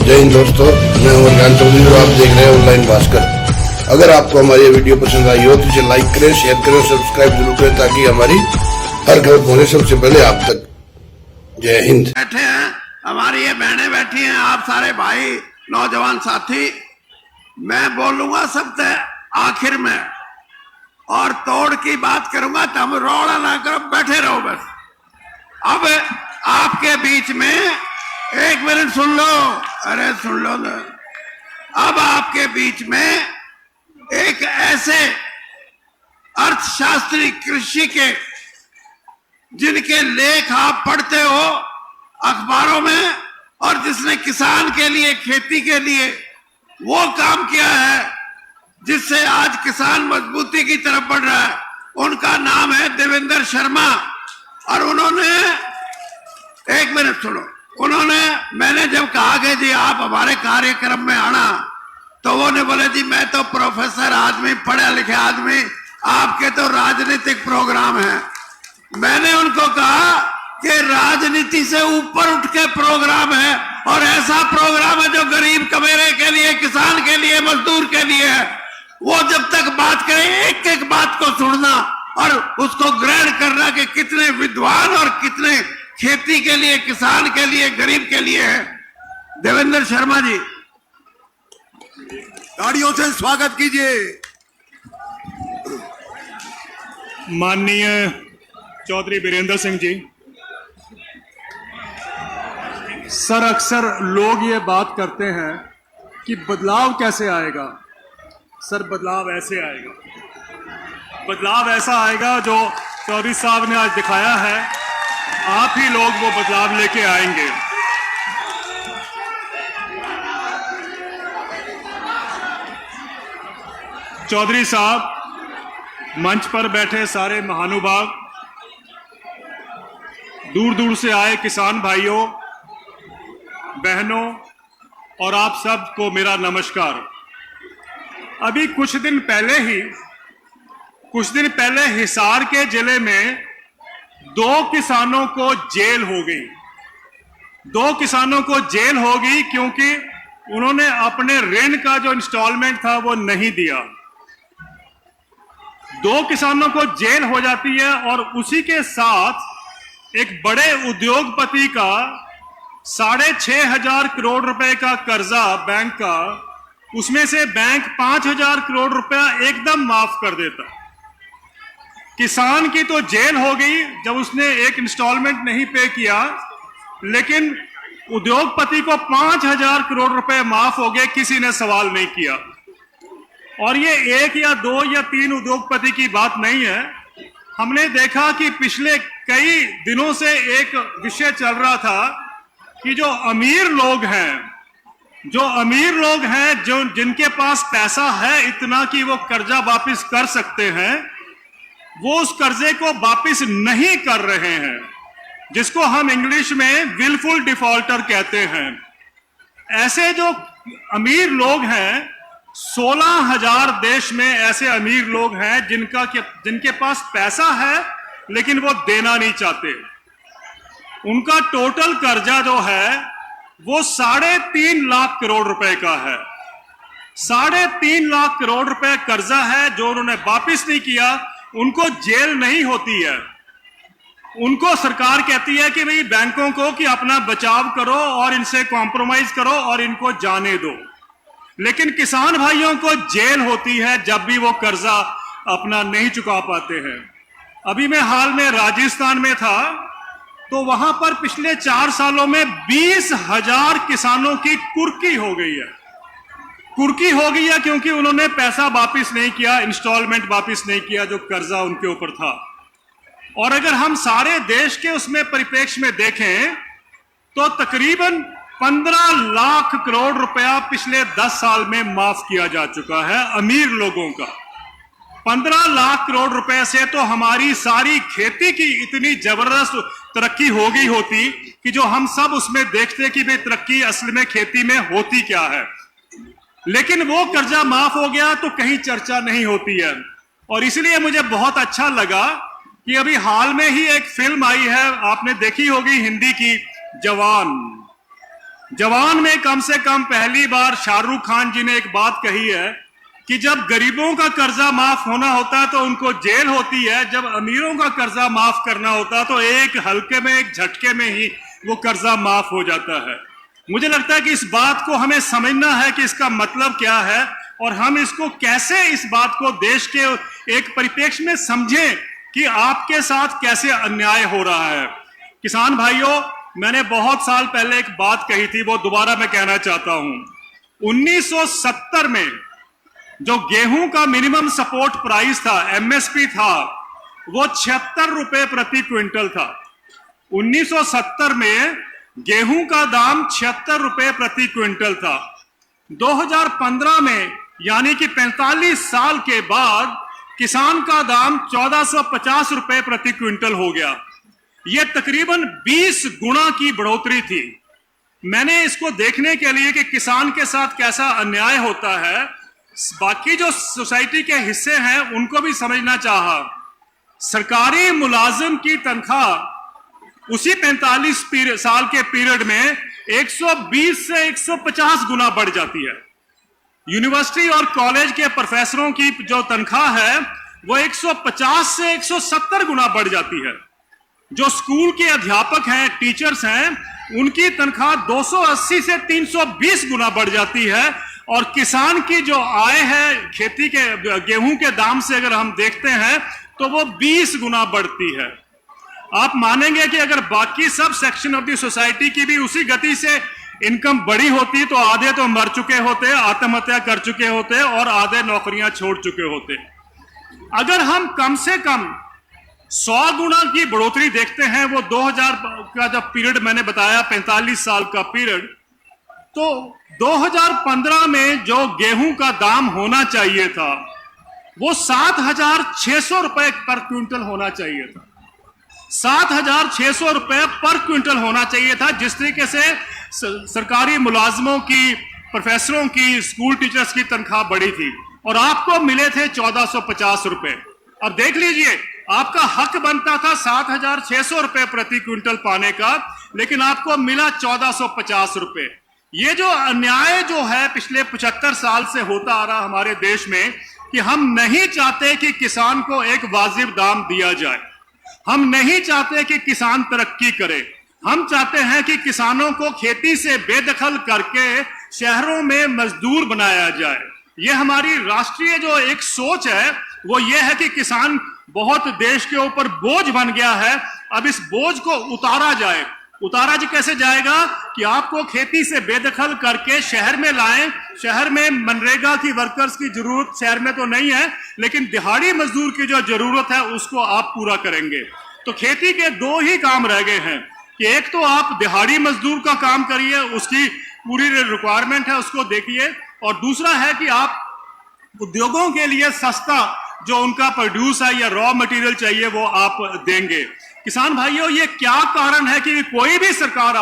जय हिंद दोस्तों, मैं हूं ज्ञान चौधरी और आप देख रहे हैं ऑनलाइन भास्कर। अगर आपको हमारी वीडियो पसंद आई हो तो इसे लाइक करें, शेयर करें और सब्सक्राइब जरूर करें ताकि हमारी हर खबर पहुंचे सबसे पहले आप तक। जय हिंद। बैठे हैं, हमारी ये बहनें बैठी हैं, आप सारे भाई नौजवान साथी। मैं बोलूंगा सबसे आखिर में और तोड़ की बात करूंगा, तुम रोड़ा ना करो, बैठे रहो बस। अब आपके बीच में एक मिनट सुन लो, अरे सुन लो ना। अब आपके बीच में एक ऐसे अर्थशास्त्री कृषि के जिनके लेख आप पढ़ते हो अखबारों में और जिसने किसान के लिए, खेती के लिए वो काम किया है जिससे आज किसान मजबूती की तरफ बढ़ रहा है, उनका नाम है देवेंद्र शर्मा। और उन्होंने, एक मिनट सुनो, उन्होंने, मैंने जब कहा कि जी आप हमारे कार्यक्रम में आना, तो वो ने बोले जी मैं तो प्रोफेसर आदमी, पढ़े लिखे आदमी, आपके तो राजनीतिक प्रोग्राम है। मैंने उनको कहा कि राजनीति से ऊपर उठ के प्रोग्राम है और ऐसा प्रोग्राम है जो गरीब कमेरे के लिए, किसान के लिए, मजदूर के लिए है। वो जब तक बात करें एक एक बात को सुनना और उसको ग्रहण करना कि कितने विद्वान और कितने खेती के लिए, किसान के लिए, गरीब के लिए है। देवेंद्र शर्मा जी, तालियों से स्वागत कीजिए। माननीय चौधरी वीरेंद्र सिंह जी, सर अक्सर लोग ये बात करते हैं कि बदलाव कैसे आएगा। सर बदलाव ऐसे आएगा, बदलाव ऐसा आएगा जो चौधरी साहब ने आज दिखाया है, आप ही लोग वो बदलाव लेके आएंगे। चौधरी साहब, मंच पर बैठे सारे महानुभाव, दूर दूर से आए किसान भाइयों बहनों और आप सबको मेरा नमस्कार। अभी कुछ दिन पहले हिसार के जिले में 2 किसानों को जेल हो गई। 2 किसानों को जेल हो गई क्योंकि उन्होंने अपने ऋण का जो इंस्टॉलमेंट था वो नहीं दिया। 2 किसानों को जेल हो जाती है और उसी के साथ एक बड़े उद्योगपति का 6,500 करोड़ रुपए का कर्जा बैंक का, उसमें से बैंक 5,000 करोड़ रुपया एकदम माफ कर देता। किसान की तो जेल हो गई जब उसने एक इंस्टॉलमेंट नहीं पे किया, लेकिन उद्योगपति को 5,000 करोड़ रुपए माफ हो गए, किसी ने सवाल नहीं किया। और ये 1 या 2 या 3 उद्योगपति की बात नहीं है। हमने देखा कि पिछले कई दिनों से एक विषय चल रहा था कि जो अमीर लोग हैं, जो जिनके पास पैसा है इतना कि वो कर्जा वापस कर सकते हैं, वो उस कर्जे को वापस नहीं कर रहे हैं, जिसको हम इंग्लिश में विलफुल डिफॉल्टर कहते हैं। ऐसे जो अमीर लोग हैं, 16,000 देश में ऐसे अमीर लोग हैं जिनके पास पैसा है लेकिन वो देना नहीं चाहते। उनका टोटल कर्जा जो है वो 3.5 लाख करोड़ रुपए का है। 3.5 लाख करोड़ रुपए कर्जा है जो उन्होंने वापस नहीं किया। उनको जेल नहीं होती है, उनको सरकार कहती है कि भाई बैंकों को कि अपना बचाव करो और इनसे कॉम्प्रोमाइज करो और इनको जाने दो। लेकिन किसान भाइयों को जेल होती है जब भी वो कर्जा अपना नहीं चुका पाते हैं। अभी मैं हाल में राजस्थान में था, तो वहां पर पिछले 4 सालों में 20,000 किसानों की कुर्की हो गई है। कुर्की हो गई है क्योंकि उन्होंने पैसा वापस नहीं किया, इंस्टॉलमेंट वापस नहीं किया जो कर्जा उनके ऊपर था। और अगर हम सारे देश के उसमें परिप्रेक्ष्य में देखें तो तकरीबन 15 लाख करोड़ रुपया पिछले 10 साल में माफ किया जा चुका है अमीर लोगों का। 15 लाख करोड़ रुपए से तो हमारी सारी खेती की इतनी जबरदस्त तरक्की हो गई होती कि जो हम सब उसमें देखते कि भाई तरक्की असल में खेती में होती क्या है। लेकिन वो कर्जा माफ हो गया तो कहीं चर्चा नहीं होती है। और इसलिए मुझे बहुत अच्छा लगा कि अभी हाल में ही एक फिल्म आई है, आपने देखी होगी, हिंदी की, जवान। जवान में कम से कम पहली बार शाहरुख खान जी ने एक बात कही है कि जब गरीबों का कर्जा माफ होना होता है तो उनको जेल होती है, जब अमीरों का कर्जा माफ करना होता है तो एक हल्के में, एक झटके में ही वो कर्जा माफ हो जाता है। मुझे लगता है कि इस बात को हमें समझना है कि इसका मतलब क्या है और हम इसको कैसे, इस बात को देश के एक परिप्रेक्ष्य में समझें कि आपके साथ कैसे अन्याय हो रहा है। किसान भाइयों, मैंने बहुत साल पहले एक बात कही थी, वो दोबारा मैं कहना चाहता हूं। 1970 में जो गेहूं का मिनिमम सपोर्ट प्राइस था, एमएसपी था, वो 76 रुपए प्रति क्विंटल था। 1970 में गेहूं का दाम 76 रुपए प्रति क्विंटल था। 2015 में यानी कि 45 साल के बाद किसान का दाम 1450 रुपए प्रति क्विंटल हो गया। यह तकरीबन 20 गुना की बढ़ोतरी थी। मैंने इसको देखने के लिए कि किसान के साथ कैसा अन्याय होता है, बाकी जो सोसाइटी के हिस्से हैं उनको भी समझना चाहा। सरकारी मुलाजिम की तनख्वाह उसी 45 साल के पीरियड में 120 से 150 गुना बढ़ जाती है। यूनिवर्सिटी और कॉलेज के प्रोफेसरों की जो तनख्वाह है वो 150 से 170 गुना बढ़ जाती है। जो स्कूल के अध्यापक हैं, टीचर्स हैं, उनकी तनख्वाह 280 से 320 गुना बढ़ जाती है। और किसान की जो आय है खेती के गेहूं के दाम से अगर हम देखते हैं तो वो 20 गुना बढ़ती है। आप मानेंगे कि अगर बाकी sub section of the society की भी उसी गति से इनकम बढ़ी होती तो आधे तो मर चुके होते, आत्महत्या कर चुके होते और आधे नौकरियां छोड़ चुके होते। अगर हम कम से कम 100 गुना की बढ़ोतरी देखते हैं, वो 2000 का जब पीरियड मैंने बताया, 45 साल का पीरियड, तो 2015 में जो गेहूं का दाम होना चाहिए था वो 7,600 रुपए पर क्विंटल होना चाहिए था। 7,600 रुपए पर क्विंटल होना चाहिए था। जिस तरीके से सरकारी मुलाजमों की, प्रोफेसरों की, स्कूल टीचर्स की तनख्वाह बढ़ी थी और आपको मिले थे 1450 रुपए। अब देख लीजिए, आपका हक बनता था 7,600 रुपए प्रति क्विंटल पाने का, लेकिन आपको मिला 1450 रुपए। ये जो अन्याय जो है पिछले 75 साल से होता आ रहा हमारे देश में, कि हम नहीं चाहते कि किसान को एक वाजिब दाम दिया जाए, हम नहीं चाहते कि किसान तरक्की करे, हम चाहते हैं कि किसानों को खेती से बेदखल करके शहरों में मजदूर बनाया जाए। ये हमारी राष्ट्रीय जो एक सोच है वो ये है कि किसान बहुत देश के ऊपर बोझ बन गया है, अब इस बोझ को उतारा जाए। उतारा जी कैसे जाएगा कि आपको खेती से बेदखल करके शहर में लाएं। शहर में मनरेगा की वर्कर्स की जरूरत शहर में तो नहीं है, लेकिन दिहाड़ी मजदूर की जो जरूरत है उसको आप पूरा करेंगे। तो खेती के दो ही काम रह गए हैं कि एक तो आप दिहाड़ी मजदूर का काम करिए, उसकी पूरी रिक्वायरमेंट है उसको देखिए, और दूसरा है कि आप उद्योगों के लिए सस्ता जो उनका प्रोड्यूस है या रॉ मटेरियल चाहिए वो आप देंगे। किसान भाइयों, ये क्या कारण है कि कोई भी सरकार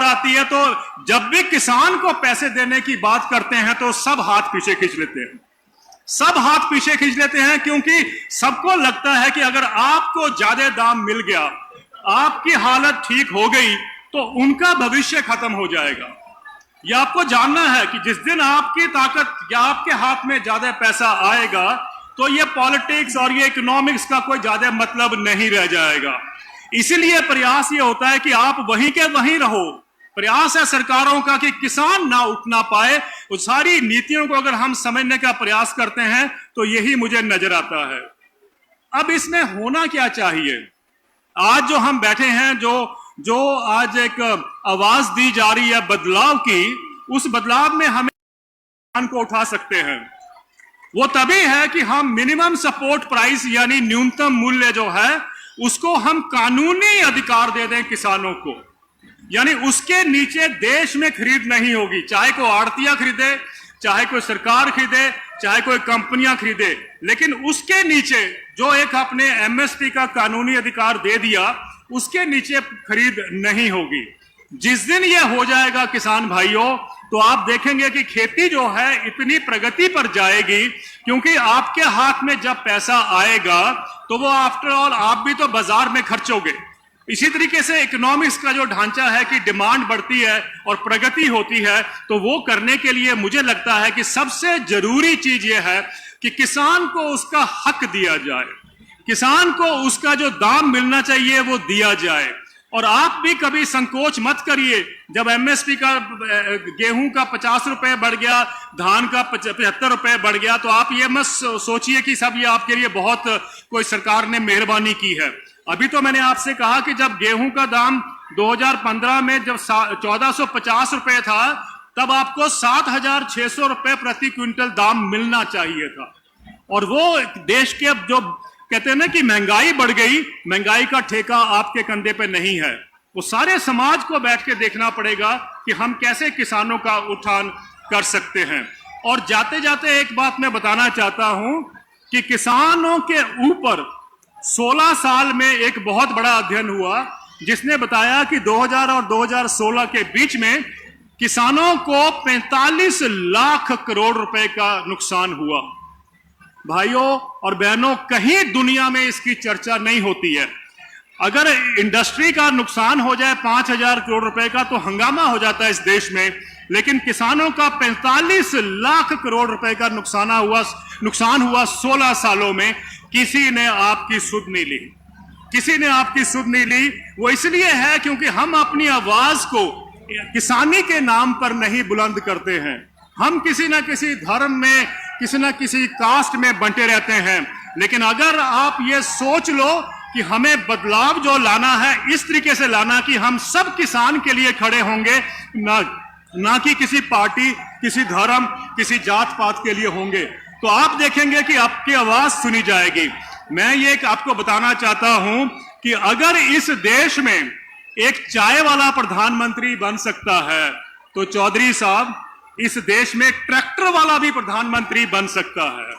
आती है, तो जब भी किसान को पैसे देने की बात करते हैं तो सब हाथ पीछे खींच लेते हैं, सब हाथ पीछे खींच लेते हैं, क्योंकि सबको लगता है कि अगर आपको ज्यादा दाम मिल गया, आपकी हालत ठीक हो गई, तो उनका भविष्य खत्म हो जाएगा। यह आपको जानना है कि जिस दिन आपकी ताकत या आपके हाथ में ज्यादा पैसा आएगा तो ये पॉलिटिक्स और ये इकोनॉमिक्स का कोई ज्यादा मतलब नहीं रह जाएगा। इसीलिए प्रयास ये होता है कि आप वहीं के वहीं रहो। प्रयास है सरकारों का कि किसान ना उठ ना पाए। उस सारी नीतियों को अगर हम समझने का प्रयास करते हैं तो यही मुझे नजर आता है। अब इसमें होना क्या चाहिए? आज जो हम बैठे हैं, जो आज एक आवाज दी जा रही है बदलाव की, उस बदलाव में हमें किसान को उठा सकते हैं। वो तभी है कि हम मिनिमम सपोर्ट प्राइस यानी न्यूनतम मूल्य जो है उसको हम कानूनी अधिकार दे दें किसानों को, यानी उसके नीचे देश में खरीद नहीं होगी, चाहे कोई आड़तिया खरीदे, चाहे कोई सरकार खरीदे, चाहे कोई कंपनियां खरीदे, लेकिन उसके नीचे जो एक अपने एमएसपी का कानूनी अधिकार दे दिया, उसके नीचे खरीद नहीं होगी। जिस दिन यह हो जाएगा किसान भाइयों, तो आप देखेंगे कि खेती जो है इतनी प्रगति पर जाएगी, क्योंकि आपके हाथ में जब पैसा आएगा तो वो आफ्टर ऑल आप भी तो बाजार में खर्चोगे, इसी तरीके से इकोनॉमिक्स का जो ढांचा है कि डिमांड बढ़ती है और प्रगति होती है, तो वो करने के लिए मुझे लगता है कि सबसे जरूरी चीज ये है कि किसान को उसका हक दिया जाए, किसान को उसका जो दाम मिलना चाहिए वो दिया जाए। और आप भी कभी संकोच मत करिए, जब एमएसपी का गेहूं का 50 रुपए बढ़ गया, धान का 75 रुपए बढ़ गया, तो आप ये मत सोचिए कि सब ये आपके लिए बहुत कोई सरकार ने मेहरबानी की है। अभी तो मैंने आपसे कहा कि जब गेहूं का दाम 2015 में जब 1450 रुपए था, तब आपको 7,600 रुपए प्रति क्विंटल दाम मिलना चाहिए था। और वो देश के अब जो कहते हैं ना कि महंगाई बढ़ गई, महंगाई का ठेका आपके कंधे पे नहीं है। वो सारे समाज को बैठ के देखना पड़ेगा कि हम कैसे किसानों का उत्थान कर सकते हैं। और जाते जाते एक बात मैं बताना चाहता हूं कि किसानों के ऊपर 16 साल में एक बहुत बड़ा अध्ययन हुआ, जिसने बताया कि 2000 और 2016 के बीच में किसानों को 45 लाख करोड़ रुपए का नुकसान हुआ। भाइयों और बहनों, कहीं दुनिया में इसकी चर्चा नहीं होती है। अगर इंडस्ट्री का नुकसान हो जाए 5,000 करोड़ रुपए का तो हंगामा हो जाता है इस देश में, लेकिन किसानों का 45 लाख करोड़ रुपए का नुकसान हुआ 16 सालों में। किसी ने आपकी सुध नहीं ली, किसी ने आपकी सुध नहीं ली। वो इसलिए है क्योंकि हम अपनी आवाज को किसानी के नाम पर नहीं बुलंद करते हैं। हम किसी ना किसी धर्म में, किसी ना किसी कास्ट में बंटे रहते हैं। लेकिन अगर आप ये सोच लो कि हमें बदलाव जो लाना है इस तरीके से लाना कि हम सब किसान के लिए खड़े होंगे, ना कि किसी पार्टी, किसी धर्म, किसी जात पात के लिए होंगे, तो आप देखेंगे कि आपकी आवाज सुनी जाएगी। मैं ये आपको बताना चाहता हूं कि अगर इस देश में एक चाय वाला प्रधानमंत्री बन सकता है, तो चौधरी साहब इस देश में ट्रैक्टर वाला भी प्रधानमंत्री बन सकता है।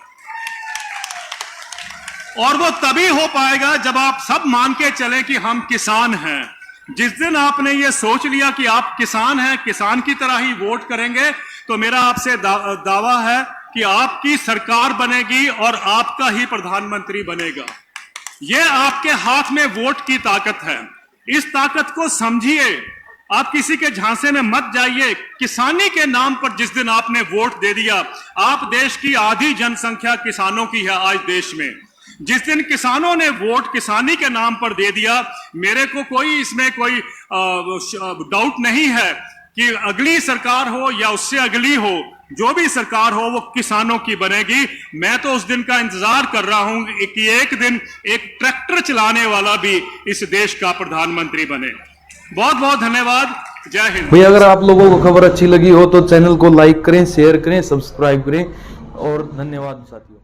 और वो तभी हो पाएगा जब आप सब मान के चलें कि हम किसान हैं। जिस दिन आपने ये सोच लिया कि आप किसान हैं, किसान की तरह ही वोट करेंगे, तो मेरा आपसे दावा है कि आपकी सरकार बनेगी और आपका ही प्रधानमंत्री बनेगा। ये आपके हाथ में वोट की ताकत है। इस ताकत को समझिए, आप किसी के झांसे में मत जाइए। किसानी के नाम पर जिस दिन आपने वोट दे दिया, आप देश की आधी जनसंख्या किसानों की है आज देश में। जिस दिन किसानों ने वोट किसानी के नाम पर दे दिया, मेरे को कोई इसमें कोई डाउट नहीं है कि अगली सरकार हो या उससे अगली हो, जो भी सरकार हो वो किसानों की बनेगी। मैं तो उस दिन का इंतजार कर रहा हूं कि एक दिन एक ट्रैक्टर चलाने वाला भी इस देश का प्रधानमंत्री बने। बहुत बहुत धन्यवाद। जय हिंद। भैया, अगर आप लोगों को खबर अच्छी लगी हो तो चैनल को लाइक करें, शेयर करें, सब्सक्राइब करें और धन्यवाद साथियों।